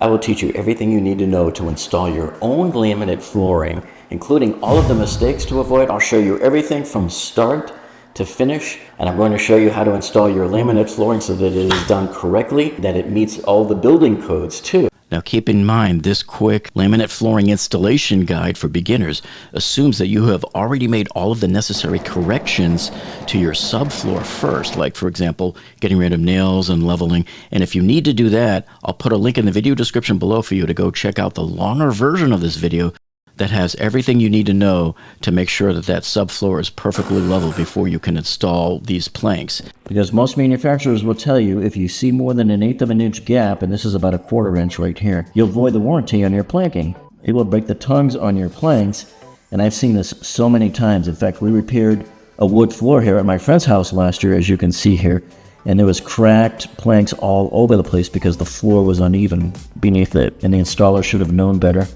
I will teach you everything you need to know to install your own laminate flooring, including all of the mistakes to avoid. I'll show you everything from start to finish, and I'm going to show you how to install your laminate flooring so that it is done correctly, that it meets all the building codes too. Now keep in mind, this quick laminate flooring installation guide for beginners assumes that you have already made all of the necessary corrections to your subfloor first, like for example, getting rid of nails and leveling. And if you need to do that, I'll put a link in the video description below for you to go check out the longer version of this video that has everything you need to know to make sure that that subfloor is perfectly level before you can install these planks. Because most manufacturers will tell you if you see more than 1/8 of an inch gap, and this is about 1/4 inch right here, you'll void the warranty on your planking. It will break the tongues on your planks, and I've seen this so many times. In fact, we repaired a wood floor here at my friend's house last year, as you can see here, and there was cracked planks all over the place because the floor was uneven beneath it, and the installer should have known better.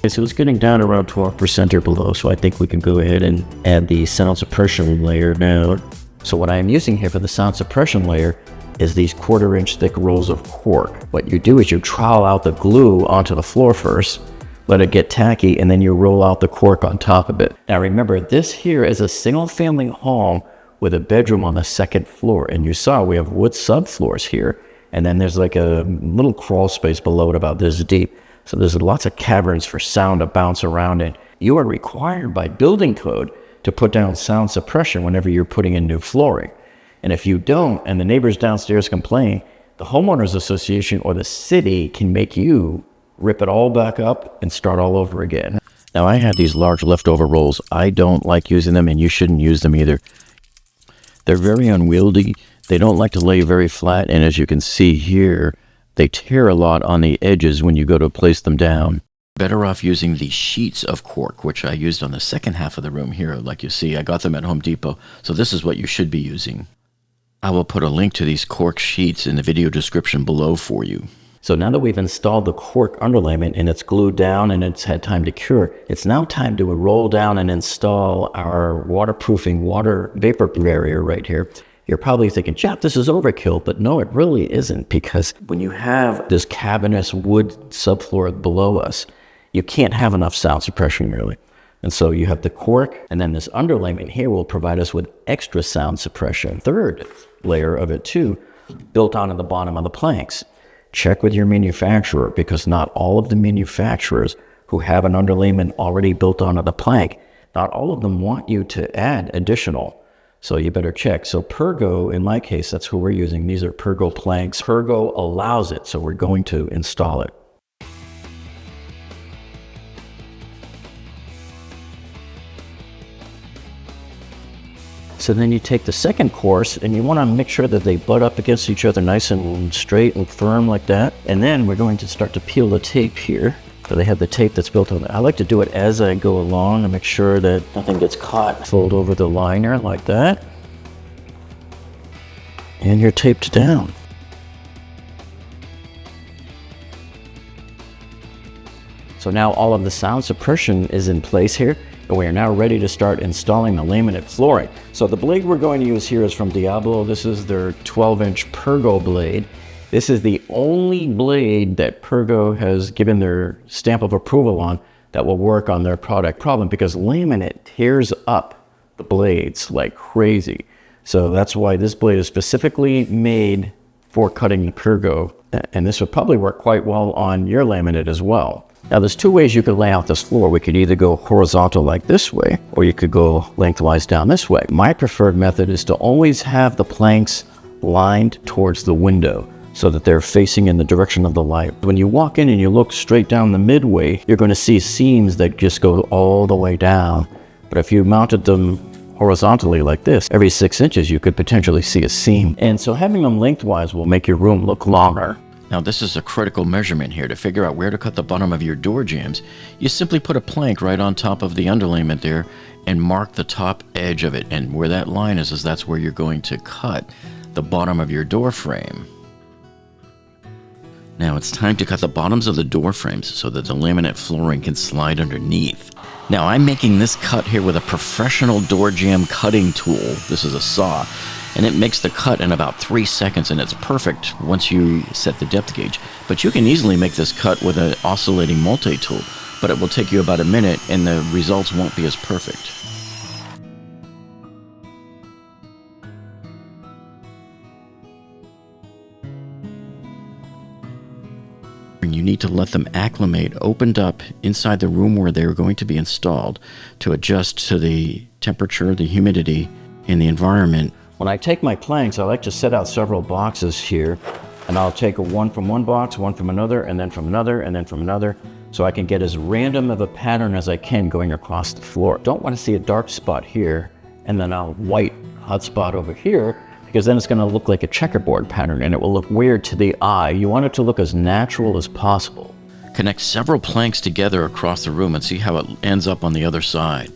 So it's getting down around 12% or below, so I think we can go ahead and add the sound suppression layer now. So what I am using here for the sound suppression layer is these 1/4 inch thick rolls of cork. What you do is you trowel out the glue onto the floor first, let it get tacky, and then you roll out the cork on top of it. Now remember, this here is a single family home with a bedroom on the 2nd floor, and you saw we have wood subfloors here, and then there's like a little crawl space below it about this deep. So there's lots of caverns for sound to bounce around in. You are required by building code to put down sound suppression whenever you're putting in new flooring. And if you don't, and the neighbors downstairs complain, the homeowners association or the city can make you rip it all back up and start all over again. Now I had these large leftover rolls. I don't like using them, and you shouldn't use them either. They're very unwieldy. They don't like to lay very flat, and as you can see here, they tear a lot on the edges when you go to place them down. Better off using these sheets of cork, which I used on the second half of the room here. Like you see, I got them at Home Depot, so this is what you should be using. I will put a link to these cork sheets in the video description below for you. So now that we've installed the cork underlayment and it's glued down and it's had time to cure, it's now time to roll down and install our waterproofing water vapor barrier right here. You're probably thinking, Jeff, this is overkill, but no, it really isn't, because when you have this cavernous wood subfloor below us, you can't have enough sound suppression really. And so you have the cork, and then this underlayment here will provide us with extra sound suppression. Third layer of it too, built onto the bottom of the planks. Check with your manufacturer, because not all of the manufacturers who have an underlayment already built onto the plank, not all of them want you to add additional. So you better check. So Pergo, in my case, that's who we're using. These are Pergo planks. Pergo allows it, so we're going to install it. So then you take the second course, and you want to make sure that they butt up against each other nice and straight and firm like that. And then we're going to start to peel the tape here. So they have the tape that's built on it. I like to do it as I go along and make sure that nothing gets caught. Fold over the liner like that. And you're taped down. So now all of the sound suppression is in place here, and we are now ready to start installing the laminate flooring. So the blade we're going to use here is from Diablo. This is their 12-inch Pergo blade. This is the only blade that Pergo has given their stamp of approval on that will work on their product problem, because laminate tears up the blades like crazy. So that's why this blade is specifically made for cutting the Pergo. And this would probably work quite well on your laminate as well. Now there's two ways you could lay out this floor. We could either go horizontal like this way, or you could go lengthwise down this way. My preferred method is to always have the planks lined towards the window, so that they're facing in the direction of the light. When you walk in and you look straight down the midway, you're going to see seams that just go all the way down. But if you mounted them horizontally like this, every 6 inches you could potentially see a seam. And so having them lengthwise will make your room look longer. Now this is a critical measurement here. To figure out where to cut the bottom of your door jambs, you simply put a plank right on top of the underlayment there and mark the top edge of it. And where that line is that's where you're going to cut the bottom of your door frame. Now it's time to cut the bottoms of the door frames so that the laminate flooring can slide underneath. Now I'm making this cut here with a professional door jamb cutting tool. This is a saw, and it makes the cut in about 3 seconds, and it's perfect once you set the depth gauge. But you can easily make this cut with an oscillating multi-tool, but it will take you about a minute and the results won't be as perfect. You need to let them acclimate, opened up inside the room where they're going to be installed to adjust to the temperature, the humidity, and the environment. When I take my planks, I like to set out several boxes here, and I'll take one from one box, one from another, and then from another, and then from another, so I can get as random of a pattern as I can going across the floor. Don't want to see a dark spot here, and then a white hot spot over here, because then it's going to look like a checkerboard pattern and it will look weird to the eye. You want it to look as natural as possible. Connect several planks together across the room and see how it ends up on the other side.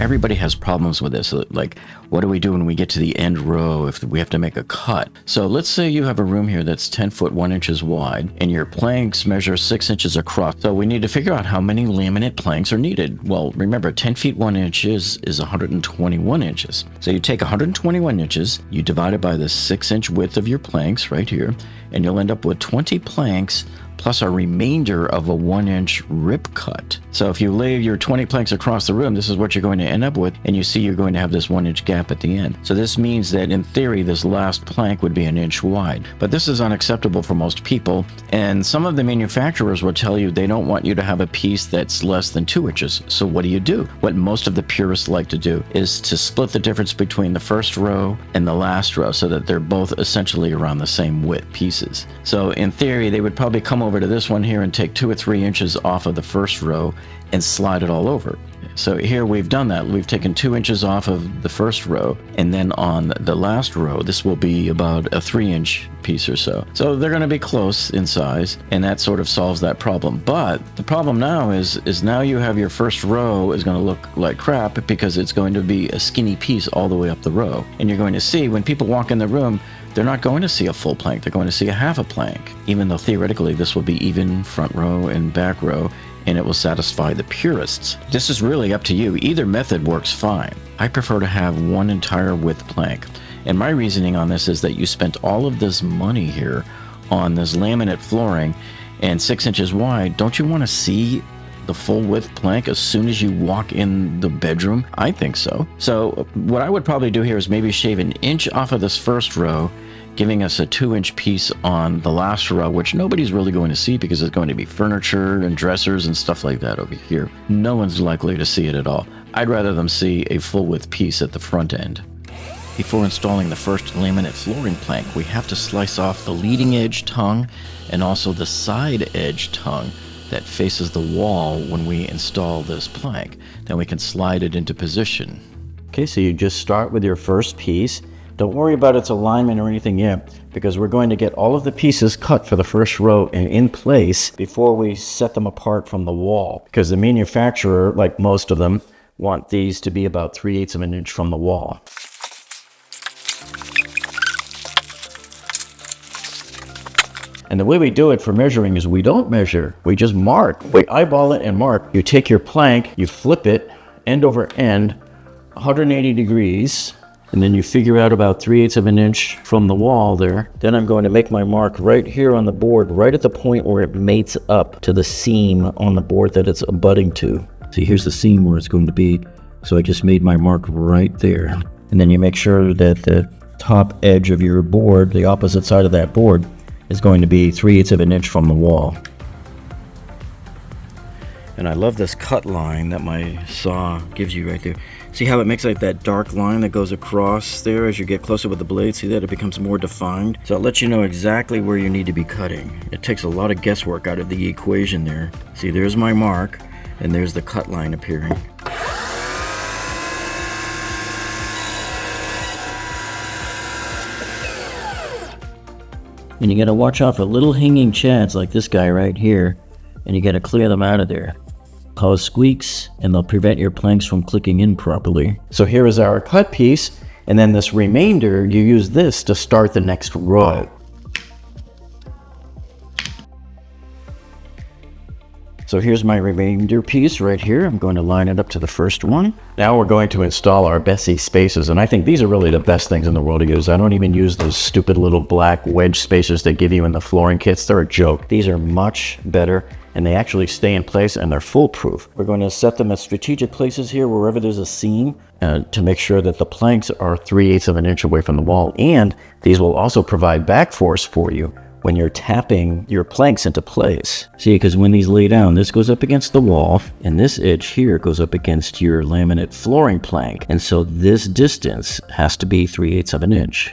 Everybody has problems with this, like what do we do when we get to the end row if we have to make a cut? So let's say you have a room here that's 10 foot 1 inches wide and your planks measure 6 inches across. So we need to figure out how many laminate planks are needed. Well, remember 10 feet 1 inches is 121 inches. So you take 121 inches, you divide it by the 6-inch width of your planks right here, and you'll end up with 20 planks plus a remainder of a 1-inch rip cut. So if you lay your 20 planks across the room, this is what you're going to end up with, and you see you're going to have this 1-inch gap at the end. So this means that in theory, this last plank would be 1 inch wide. But this is unacceptable for most people, and some of the manufacturers will tell you they don't want you to have a piece that's less than 2 inches. So what do? What most of the purists like to do is to split the difference between the first row and the last row so that they're both essentially around the same width pieces. So in theory, they would probably come over to this one here and take 2 or 3 inches off of the first row and slide it all over. So here we've done that. We've taken 2 inches off of the first row, and then on the last row, this will be about a 3-inch piece or so. So they're going to be close in size, and that sort of solves that problem. But the problem now is now you have your first row is going to look like crap because it's going to be a skinny piece all the way up the row. And you're going to see when people walk in the room, they're not going to see a full plank, they're going to see a half a plank, even though theoretically this will be even front row and back row, and it will satisfy the purists. This is really up to you. Either method works fine. I prefer to have one entire width plank. And my reasoning on this is that you spent all of this money here on this laminate flooring and 6 inches wide. Don't you want to see the full width plank as soon as you walk in the bedroom? I think so. So what I would probably do here is maybe shave 1 inch off of this first row, giving us a 2-inch piece on the last row, which nobody's really going to see because it's going to be furniture and dressers and stuff like that over here. No one's likely to see it at all. I'd rather them see a full width piece at the front end. Before installing the first laminate flooring plank, we have to slice off the leading edge tongue and also the side edge tongue that faces the wall when we install this plank. Then we can slide it into position. Okay, so you just start with your first piece. Don't worry about its alignment or anything yet, because we're going to get all of the pieces cut for the first row and in place before we set them apart from the wall. Because the manufacturer, like most of them, want these to be about 3/8 of an inch from the wall. And the way we do it for measuring is we don't measure, we just mark. We eyeball it and mark. You take your plank, you flip it end over end, 180 degrees, and then you figure out about 3/8 of an inch from the wall there. Then I'm going to make my mark right here on the board, right at the point where it mates up to the seam on the board that it's abutting to. See, here's the seam where it's going to be. So I just made my mark right there. And then you make sure that the top edge of your board, the opposite side of that board, is going to be 3/8 of an inch from the wall. And I love this cut line that my saw gives you right there. See how it makes like that dark line that goes across there as you get closer with the blade? See that? It becomes more defined. So it lets you know exactly where you need to be cutting. It takes a lot of guesswork out of the equation there. See, there's my mark, and there's the cut line appearing. And you gotta watch out for little hanging chads like this guy right here, and you gotta clear them out of there. Cause squeaks, and they'll prevent your planks from clicking in properly. So here is our cut piece, and then this remainder, you use this to start the next row. So here's my remainder piece right here. I'm going to line it up to the first one. Now we're going to install our Bessie spacers, and I think these are really the best things in the world to use. I don't even use those stupid little black wedge spacers they give you in the flooring kits. They're a joke. These are much better, and they actually stay in place, and they're foolproof. We're going to set them at strategic places here, wherever there's a seam, to make sure that the planks are 3/8 of an inch away from the wall. And these will also provide back force for you when you're tapping your planks into place. See, because when these lay down, this goes up against the wall, and this edge here goes up against your laminate flooring plank. And so this distance has to be 3/8 of an inch.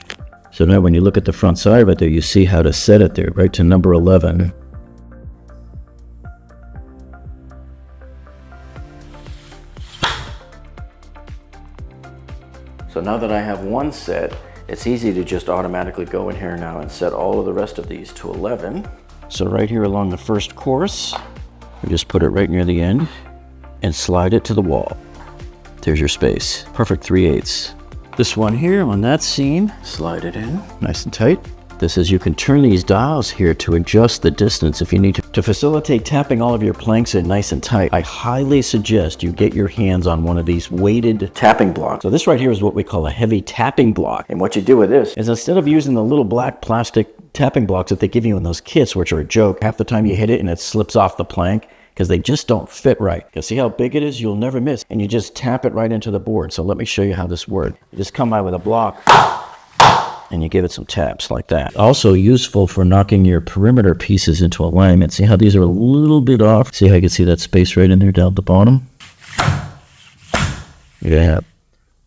So now when you look at the front side right there, you see how to set it there, right to number 11. So now that I have one set, it's easy to just automatically go in here now and set all of the rest of these to 11. So right here along the first course, we just put it right near the end and slide it to the wall. There's your space. Perfect 3/8. This one here on that seam, slide it in nice and tight. This is, you can turn these dials here to adjust the distance if you need to. To facilitate tapping all of your planks in nice and tight, I highly suggest you get your hands on one of these weighted tapping blocks. So this right here is what we call a heavy tapping block. And what you do with this is, instead of using the little black plastic tapping blocks that they give you in those kits, which are a joke, half the time you hit it and it slips off the plank because they just don't fit right. You see how big it is? You'll never miss. And you just tap it right into the board. So let me show you how this works. You just come by with a block and you give it some taps like that. Also useful for knocking your perimeter pieces into alignment. See how these are a little bit off? See how you can see that space right in there down at the bottom? Yeah,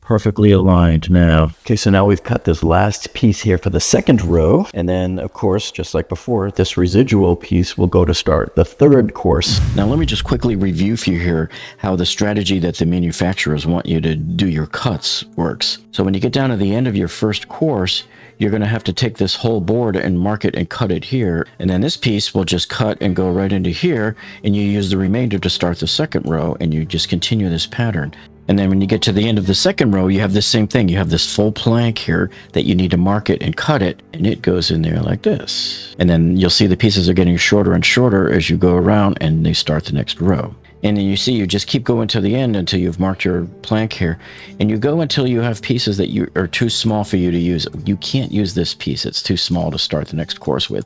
perfectly aligned now. Okay, so now we've cut this last piece here for the second row. And then, of course, just like before, this residual piece will go to start the third course. Now let me just quickly review for you here how the strategy that the manufacturers want you to do your cuts works. So when you get down to the end of your first course, you're going to have to take this whole board and mark it and cut it here. And then this piece will just cut and go right into here, and you use the remainder to start the second row, and you just continue this pattern. And then when you get to the end of the second row, you have the same thing. You have this full plank here that you need to mark it and cut it, and it goes in there like this. And then you'll see the pieces are getting shorter and shorter as you go around, and they start the next row. And then you see, you just keep going to the end until you've marked your plank here. And you go until you have pieces that are too small for you to use. You can't use this piece. It's too small to start the next course with.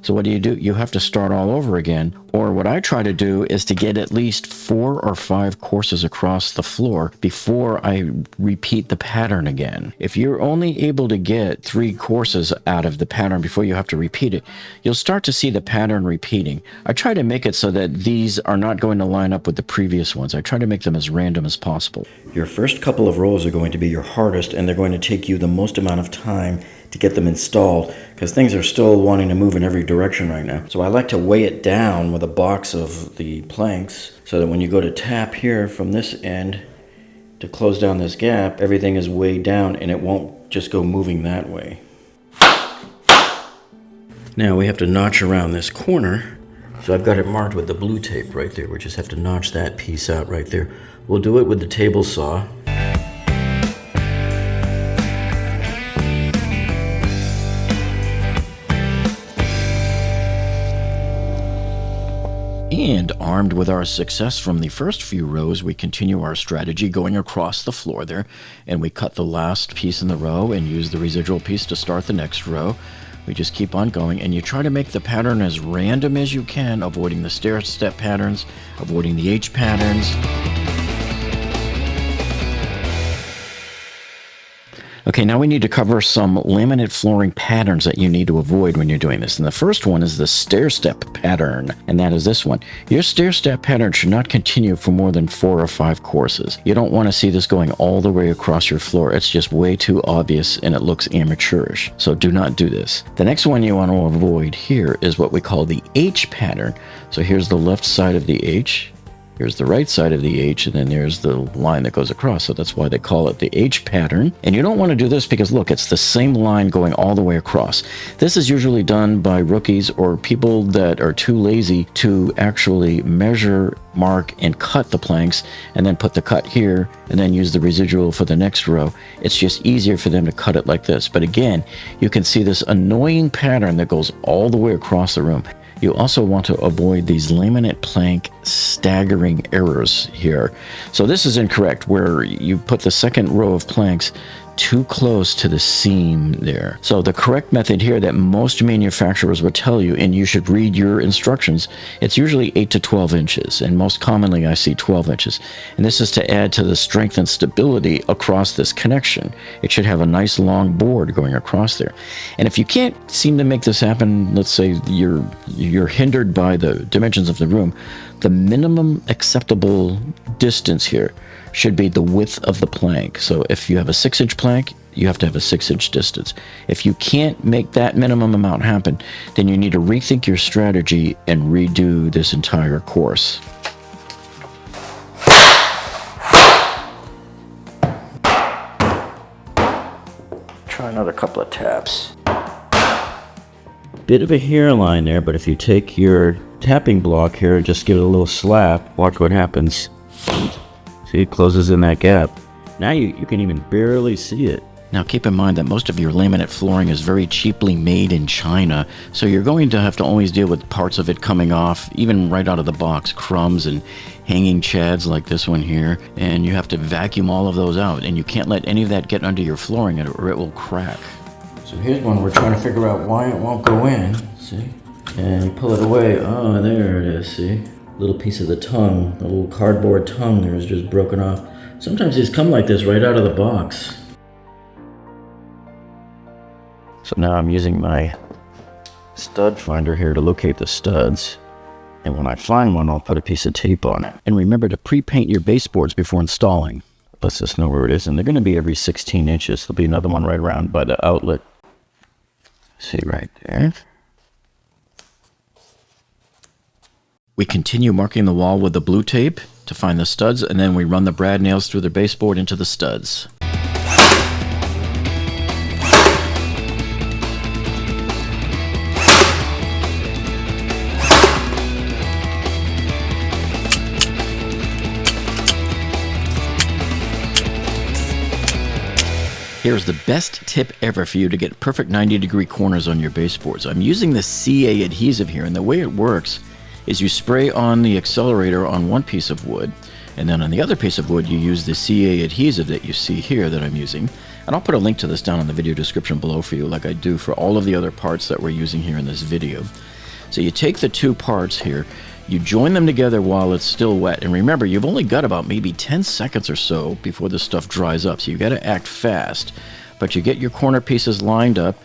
So what do? You have to start all over again. Or what I try to do is to get at least 4 or 5 courses across the floor before I repeat the pattern again. If you're only able to get 3 courses out of the pattern before you have to repeat it, you'll start to see the pattern repeating. I try to make it so that these are not going to line up with the previous ones. I try to make them as random as possible. Your first couple of rows are going to be your hardest, and they're going to take you the most amount of time to get them installed, because things are still wanting to move in every direction right now. So I like to weigh it down with a box of the planks, so that when you go to tap here from this end to close down this gap, everything is weighed down and it won't just go moving that way. Now we have to notch around this corner. So I've got it marked with the blue tape right there. We just have to notch that piece out right there. We'll do it with the table saw. And armed with our success from the first few rows, we continue our strategy going across the floor there, and we cut the last piece in the row and use the residual piece to start the next row. We just keep on going, and you try to make the pattern as random as you can, avoiding the stair step patterns, avoiding the H patterns. Okay, now we need to cover some laminate flooring patterns that you need to avoid when you're doing this. And the first one is the stair step pattern, and that is this one. Your stair step pattern should not continue for more than 4 or 5 courses. You don't want to see this going all the way across your floor. It's just way too obvious and it looks amateurish. So do not do this. The next one you want to avoid here is what we call the H pattern. So here's the left side of the H. Here's the right side of the H, and then there's the line that goes across. So that's why they call it the H pattern. And you don't want to do this because, look, it's the same line going all the way across. This is usually done by rookies or people that are too lazy to actually measure, mark, and cut the planks, and then put the cut here, and then use the residual for the next row. It's just easier for them to cut it like this. But again, you can see this annoying pattern that goes all the way across the room. You also want to avoid these laminate plank staggering errors here. So this is incorrect, where you put the second row of planks too close to the seam there. So the correct method here that most manufacturers will tell you, and you should read your instructions, it's usually 8 to 12 inches, and most commonly I see 12 inches. And this is to add to the strength and stability across this connection. It should have a nice long board going across there. And if you can't seem to make this happen, let's say you're hindered by the dimensions of the room, the minimum acceptable distance here should be the width of the plank. So if you have a 6-inch plank, you have to have a 6-inch distance. If you can't make that minimum amount happen, then you need to rethink your strategy and redo this entire course. Try another couple of taps. Bit of a hairline there, but if you take your tapping block here and just give it a little slap, watch what happens. See, it closes in that gap. Now you can even barely see it. Now keep in mind that most of your laminate flooring is very cheaply made in China, so you're going to have to always deal with parts of it coming off, even right out of the box, crumbs and hanging chads like this one here, and you have to vacuum all of those out, and you can't let any of that get under your flooring or it will crack. So here's one we're trying to figure out why it won't go in, see? And you pull it away, oh, there it is, see? Little piece of the tongue, the little cardboard tongue there is just broken off. Sometimes these come like this right out of the box. So now I'm using my stud finder here to locate the studs. And when I find one, I'll put a piece of tape on it. And remember to pre-paint your baseboards before installing. Lets us know where it is, and they're going to be every 16 inches. There'll be another one right around by the outlet. See right there. We continue marking the wall with the blue tape to find the studs, and then we run the brad nails through the baseboard into the studs. Here's the best tip ever for you to get perfect 90-degree corners on your baseboards. I'm using the CA adhesive here, and the way it works is you spray on the accelerator on one piece of wood, and then on the other piece of wood you use the CA adhesive that you see here that I'm using. And I'll put a link to this down in the video description below for you, like I do for all of the other parts that we're using here in this video. So you take the two parts here, you join them together while it's still wet, and remember, you've only got about maybe 10 seconds or so before the stuff dries up, so you got to act fast. But you get your corner pieces lined up,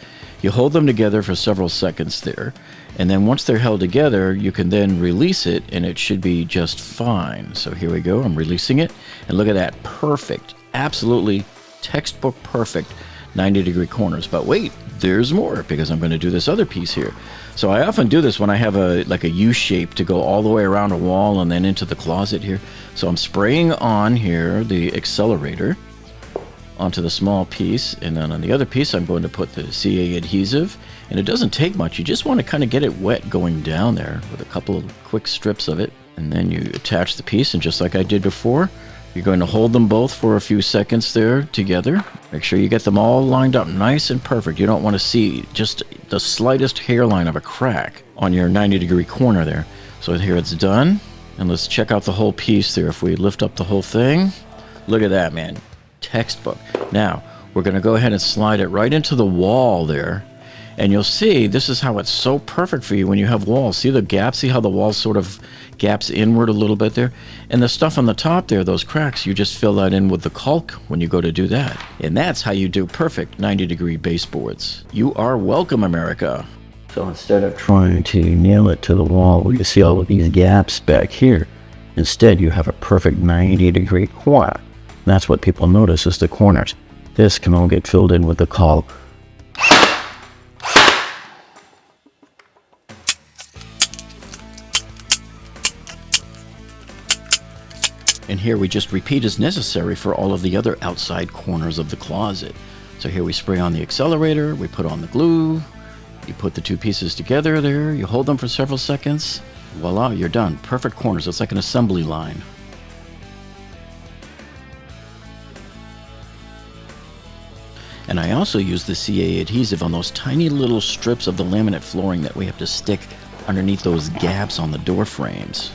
you hold them together for several seconds there, and then once they're held together, you can then release it, and it should be just fine. So here we go, I'm releasing it, and look at that, perfect, absolutely textbook perfect 90-degree corners. But wait, there's more, because I'm going to do this other piece here. So I often do this when I have like a U shape to go all the way around a wall and then into the closet here. So I'm spraying on here the accelerator onto the small piece, and then on the other piece I'm going to put the CA adhesive, and it doesn't take much. You just want to kind of get it wet going down there with a couple of quick strips of it, and then you attach the piece, and just like I did before, you're going to hold them both for a few seconds there together. Make sure you get them all lined up nice and perfect. You don't want to see just the slightest hairline of a crack on your 90-degree corner there. So here it's done, and let's check out the whole piece there. If we lift up the whole thing, look at that, man. Textbook. Now we're going to go ahead and slide it right into the wall there, and you'll see this is how it's so perfect for you when you have walls. See the gap? See how the wall sort of gaps inward a little bit there? And the stuff on the top there, those cracks, you just fill that in with the caulk when you go to do that. And that's how you do perfect 90-degree baseboards. You are welcome, America. So instead of trying to nail it to the wall, you see all of these gaps back here. Instead, you have a perfect 90-degree corner. That's what people notice, is the corners. This can all get filled in with the caulk. And here we just repeat as necessary for all of the other outside corners of the closet. So here we spray on the accelerator, we put on the glue, you put the two pieces together there, you hold them for several seconds, voila, you're done. Perfect corners. It's like an assembly line. And I also use the CA adhesive on those tiny little strips of the laminate flooring that we have to stick underneath those gaps on the door frames.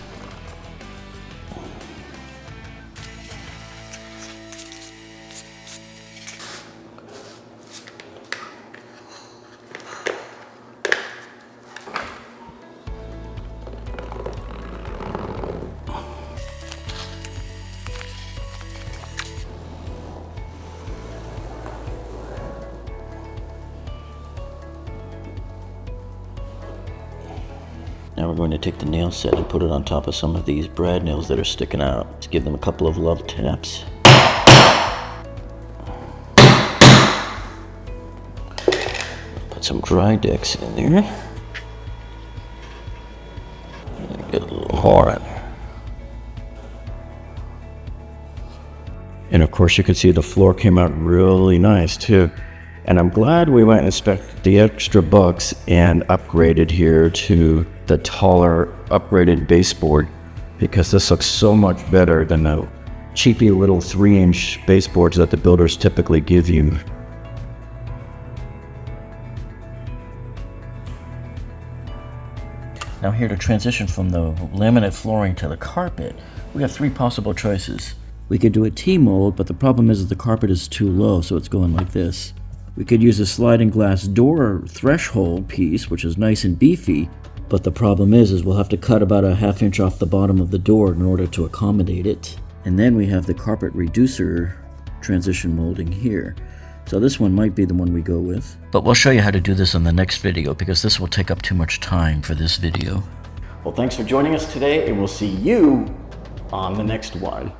Now we're going to take the nail set and put it on top of some of these brad nails that are sticking out. Let's give them a couple of love taps. Put some dry decks in there. Get a little more in there. And of course you can see the floor came out really nice too. And I'm glad we went and spec'd the extra bucks and upgraded here to the taller upgraded baseboard, because this looks so much better than the cheapy little 3-inch baseboards that the builders typically give you. Now here to transition from the laminate flooring to the carpet, we have 3 possible choices. We could do a T-mold, but the problem is that the carpet is too low, so it's going like this. We could use a sliding glass door threshold piece, which is nice and beefy, but the problem is we'll have to cut about a 1/2 inch off the bottom of the door in order to accommodate it. And then we have the carpet reducer transition molding here. So this one might be the one we go with. But we'll show you how to do this in the next video, because this will take up too much time for this video. Well, thanks for joining us today, and we'll see you on the next one.